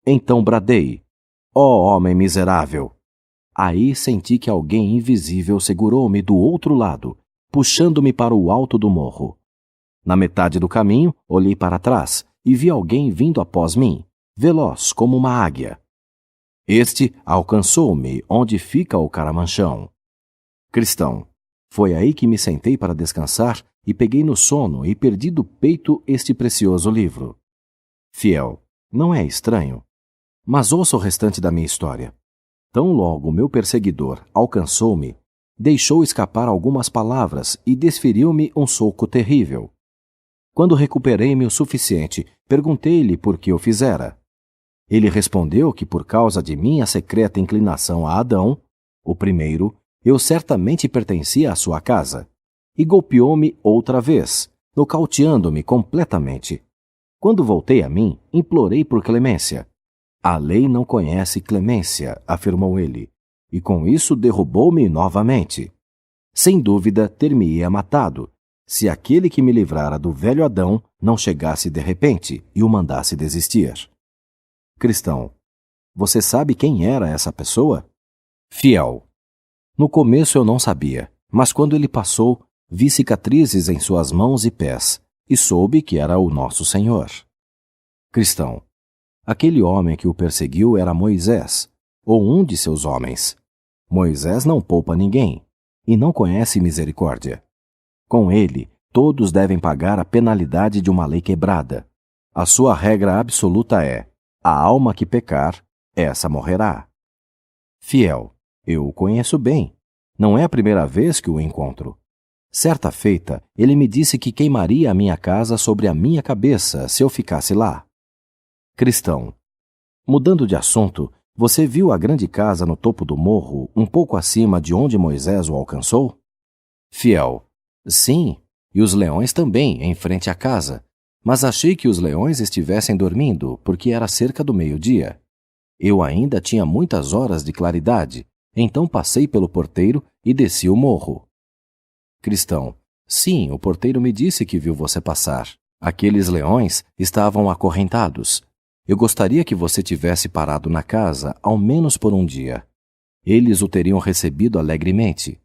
Então bradei: ó homem miserável! Aí senti que alguém invisível segurou-me do outro lado, puxando-me para o alto do morro. Na metade do caminho, olhei para trás e vi alguém vindo após mim, veloz como uma águia. Este alcançou-me onde fica o caramanchão. Cristão, foi aí que me sentei para descansar e peguei no sono e perdi do peito este precioso livro. Fiel, não é estranho? Mas ouça o restante da minha história. Tão logo meu perseguidor alcançou-me, deixou escapar algumas palavras e desferiu-me um soco terrível. Quando recuperei-me o suficiente, perguntei-lhe por que o fizera. Ele respondeu que por causa de minha secreta inclinação a Adão, o primeiro, eu certamente pertencia à sua casa, e golpeou-me outra vez, nocauteando-me completamente. Quando voltei a mim, implorei por clemência. A lei não conhece clemência, afirmou ele, e com isso derrubou-me novamente. Sem dúvida, ter-me-ia matado, se aquele que me livrara do velho Adão não chegasse de repente e o mandasse desistir. Cristão, você sabe quem era essa pessoa? Fiel. No começo eu não sabia, mas quando ele passou, vi cicatrizes em suas mãos e pés, e soube que era o nosso Senhor. Cristão. Aquele homem que o perseguiu era Moisés, ou um de seus homens. Moisés não poupa ninguém, e não conhece misericórdia. Com ele, todos devem pagar a penalidade de uma lei quebrada. A sua regra absoluta é: a alma que pecar, essa morrerá. Fiel, eu o conheço bem. Não é a primeira vez que o encontro. Certa feita, ele me disse que queimaria a minha casa sobre a minha cabeça se eu ficasse lá. Cristão. Mudando de assunto, você viu a grande casa no topo do morro, um pouco acima de onde Moisés o alcançou? Fiel. Sim, e os leões também, em frente à casa. Mas achei que os leões estivessem dormindo, porque era cerca do meio-dia. Eu ainda tinha muitas horas de claridade, então passei pelo porteiro e desci o morro. Cristão. Sim, o porteiro me disse que viu você passar. Aqueles leões estavam acorrentados. Eu gostaria que você tivesse parado na casa, ao menos por um dia. Eles o teriam recebido alegremente.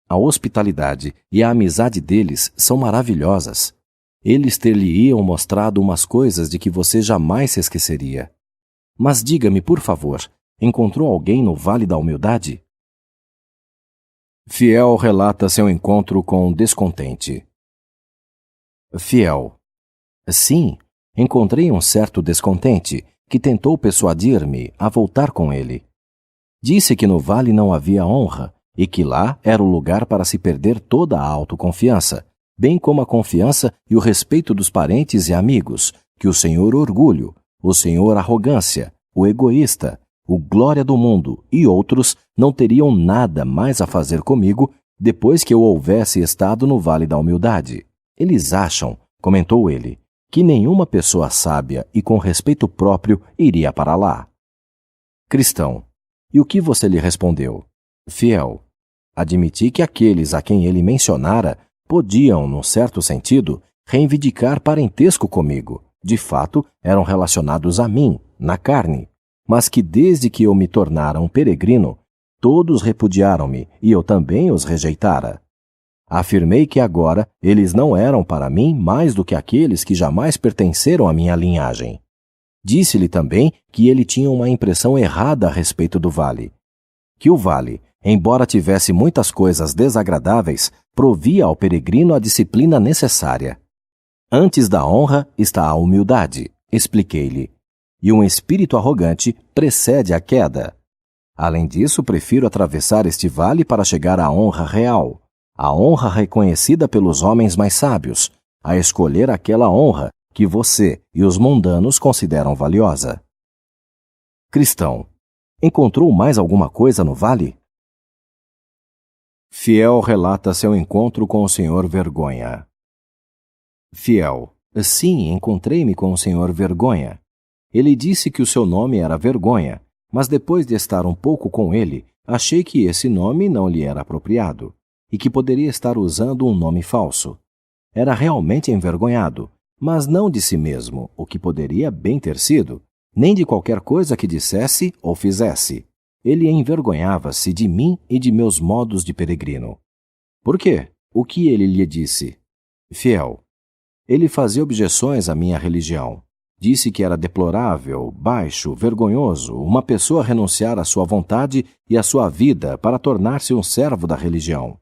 A hospitalidade e a amizade deles são maravilhosas. Eles ter-lhe-iam mostrado umas coisas de que você jamais se esqueceria. Mas diga-me, por favor, encontrou alguém no Vale da Humildade? Fiel relata seu encontro com um descontente. Fiel. Sim, encontrei um certo descontente que tentou persuadir-me a voltar com ele. Disse que no vale não havia honra e que lá era o lugar para se perder toda a autoconfiança, bem como a confiança e o respeito dos parentes e amigos, que o senhor orgulho, o senhor arrogância, o egoísta, o glória do mundo e outros não teriam nada mais a fazer comigo depois que eu houvesse estado no Vale da Humildade. Eles acham, comentou ele, que nenhuma pessoa sábia e com respeito próprio iria para lá. Cristão. E o que você lhe respondeu? Fiel. Admiti que aqueles a quem ele mencionara podiam, num certo sentido, reivindicar parentesco comigo. De fato, eram relacionados a mim, na carne, mas que desde que eu me tornara um peregrino, todos repudiaram-me e eu também os rejeitara. Afirmei que agora eles não eram para mim mais do que aqueles que jamais pertenceram à minha linhagem. Disse-lhe também que ele tinha uma impressão errada a respeito do vale. Que o vale, embora tivesse muitas coisas desagradáveis, provia ao peregrino a disciplina necessária. Antes da honra está a humildade, expliquei-lhe, e um espírito arrogante precede a queda. Além disso, prefiro atravessar este vale para chegar à honra real, a honra reconhecida pelos homens mais sábios, a escolher aquela honra que você e os mundanos consideram valiosa. Cristão, encontrou mais alguma coisa no vale? Fiel relata seu encontro com o Senhor Vergonha. Fiel, sim, encontrei-me com o Senhor Vergonha. Ele disse que o seu nome era Vergonha, mas depois de estar um pouco com ele, achei que esse nome não lhe era apropriado e que poderia estar usando um nome falso. Era realmente envergonhado, mas não de si mesmo, o que poderia bem ter sido, nem de qualquer coisa que dissesse ou fizesse. Ele envergonhava-se de mim e de meus modos de peregrino. Por quê? O que ele lhe disse? Fiel. Ele fazia objeções à minha religião. Disse que era deplorável, baixo, vergonhoso, uma pessoa renunciar à sua vontade e à sua vida para tornar-se um servo da religião.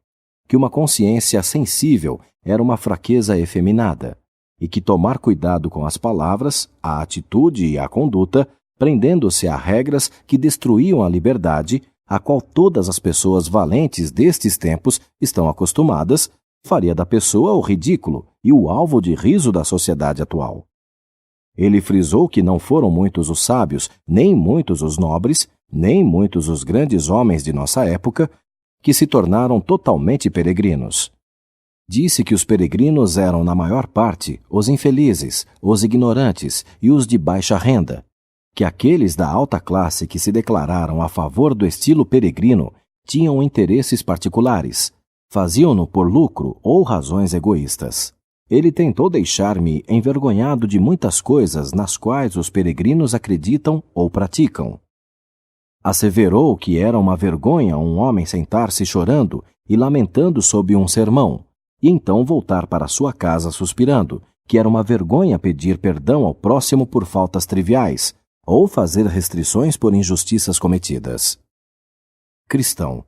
Que uma consciência sensível era uma fraqueza efeminada, e que tomar cuidado com as palavras, a atitude e a conduta, prendendo-se a regras que destruíam a liberdade, a qual todas as pessoas valentes destes tempos estão acostumadas, faria da pessoa o ridículo e o alvo de riso da sociedade atual. Ele frisou que não foram muitos os sábios, nem muitos os nobres, nem muitos os grandes homens de nossa época, que se tornaram totalmente peregrinos. Disse que os peregrinos eram, na maior parte, os infelizes, os ignorantes e os de baixa renda, que aqueles da alta classe que se declararam a favor do estilo peregrino tinham interesses particulares, faziam-no por lucro ou razões egoístas. Ele tentou deixar-me envergonhado de muitas coisas nas quais os peregrinos acreditam ou praticam. Asseverou que era uma vergonha um homem sentar-se chorando e lamentando sob um sermão, e então voltar para sua casa suspirando, que era uma vergonha pedir perdão ao próximo por faltas triviais, ou fazer restrições por injustiças cometidas. Cristão.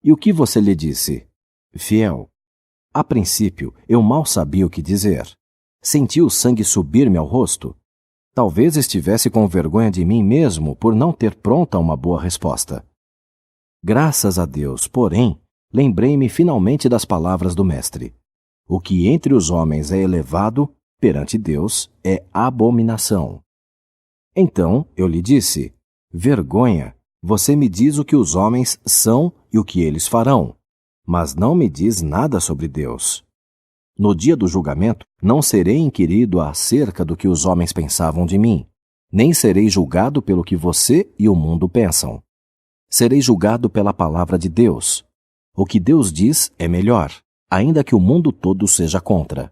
E o que você lhe disse? Fiel. A princípio, eu mal sabia o que dizer. Senti o sangue subir-me ao rosto. Talvez estivesse com vergonha de mim mesmo por não ter pronta uma boa resposta. Graças a Deus, porém, lembrei-me finalmente das palavras do Mestre. O que entre os homens é elevado, perante Deus, é abominação. Então eu lhe disse: vergonha, você me diz o que os homens são e o que eles farão, mas não me diz nada sobre Deus. No dia do julgamento, não serei inquirido acerca do que os homens pensavam de mim, nem serei julgado pelo que você e o mundo pensam. Serei julgado pela palavra de Deus. O que Deus diz é melhor, ainda que o mundo todo seja contra.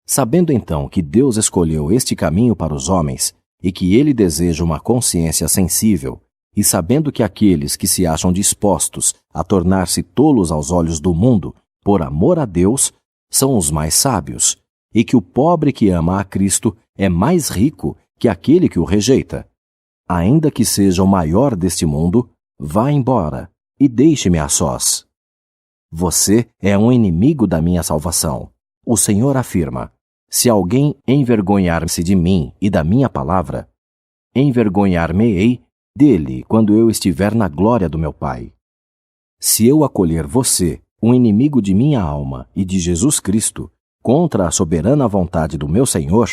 Sabendo então que Deus escolheu este caminho para os homens e que Ele deseja uma consciência sensível, e sabendo que aqueles que se acham dispostos a tornar-se tolos aos olhos do mundo, por amor a Deus, são os mais sábios, e que o pobre que ama a Cristo é mais rico que aquele que o rejeita. Ainda que seja o maior deste mundo, vá embora e deixe-me a sós. Você é um inimigo da minha salvação. O Senhor afirma: se alguém envergonhar-se de mim e da minha palavra, envergonhar-me-ei dele quando eu estiver na glória do meu Pai. Se eu acolher você, um inimigo de minha alma e de Jesus Cristo, contra a soberana vontade do meu Senhor,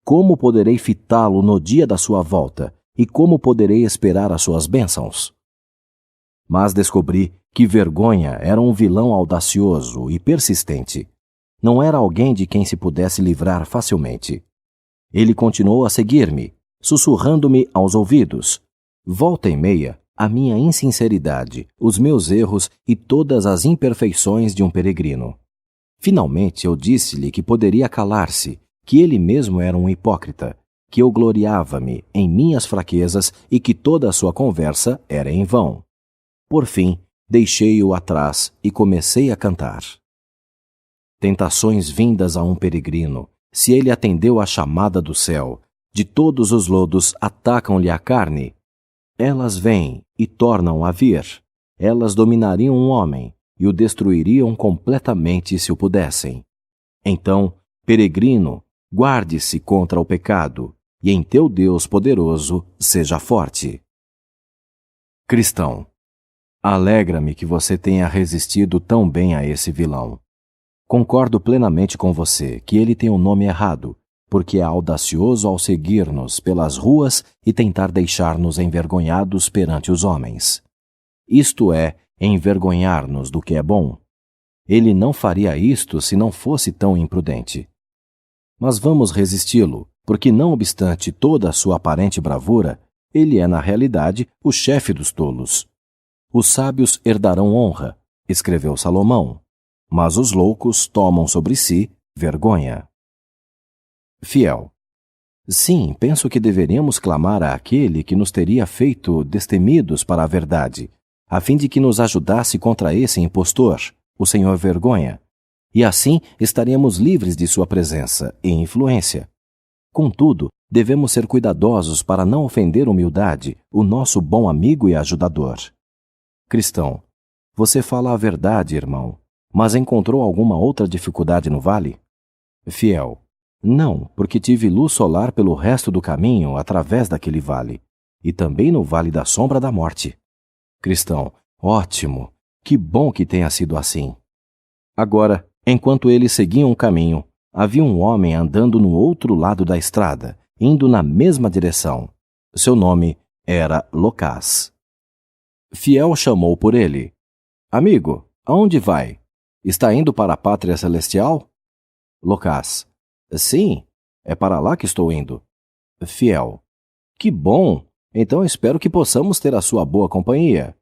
como poderei fitá-lo no dia da sua volta e como poderei esperar as suas bênçãos? Mas descobri que vergonha era um vilão audacioso e persistente. Não era alguém de quem se pudesse livrar facilmente. Ele continuou a seguir-me, sussurrando-me aos ouvidos: volta e meia, a minha insinceridade, os meus erros e todas as imperfeições de um peregrino. Finalmente eu disse-lhe que poderia calar-se, que ele mesmo era um hipócrita, que eu gloriava-me em minhas fraquezas e que toda a sua conversa era em vão. Por fim, deixei-o atrás e comecei a cantar. Tentações vindas a um peregrino, se ele atendeu à chamada do céu, de todos os lodos atacam-lhe a carne. Elas vêm e tornam a vir. Elas dominariam um homem e o destruiriam completamente se o pudessem. Então, peregrino, guarde-se contra o pecado, e em teu Deus poderoso seja forte. Cristão, alegra-me que você tenha resistido tão bem a esse vilão. Concordo plenamente com você que ele tem um nome errado, porque é audacioso ao seguir-nos pelas ruas e tentar deixar-nos envergonhados perante os homens. Isto é, envergonhar-nos do que é bom. Ele não faria isto se não fosse tão imprudente. Mas vamos resisti-lo, porque não obstante toda a sua aparente bravura, ele é na realidade o chefe dos tolos. Os sábios herdarão honra, escreveu Salomão, mas os loucos tomam sobre si vergonha. Fiel. Sim, penso que deveríamos clamar àquele que nos teria feito destemidos para a verdade, a fim de que nos ajudasse contra esse impostor, o Senhor Vergonha, e assim estaríamos livres de sua presença e influência. Contudo, devemos ser cuidadosos para não ofender humildade, o nosso bom amigo e ajudador. Cristão, você fala a verdade, irmão, mas encontrou alguma outra dificuldade no vale? Fiel, não, porque tive luz solar pelo resto do caminho através daquele vale, e também no vale da sombra da morte. Cristão, ótimo, que bom que tenha sido assim. Agora, enquanto eles seguiam o caminho, havia um homem andando no outro lado da estrada, indo na mesma direção. Seu nome era Locás. Fiel chamou por ele. Amigo, aonde vai? Está indo para a pátria celestial? Locás. Sim, é para lá que estou indo. Fiel. Que bom! Então espero que possamos ter a sua boa companhia.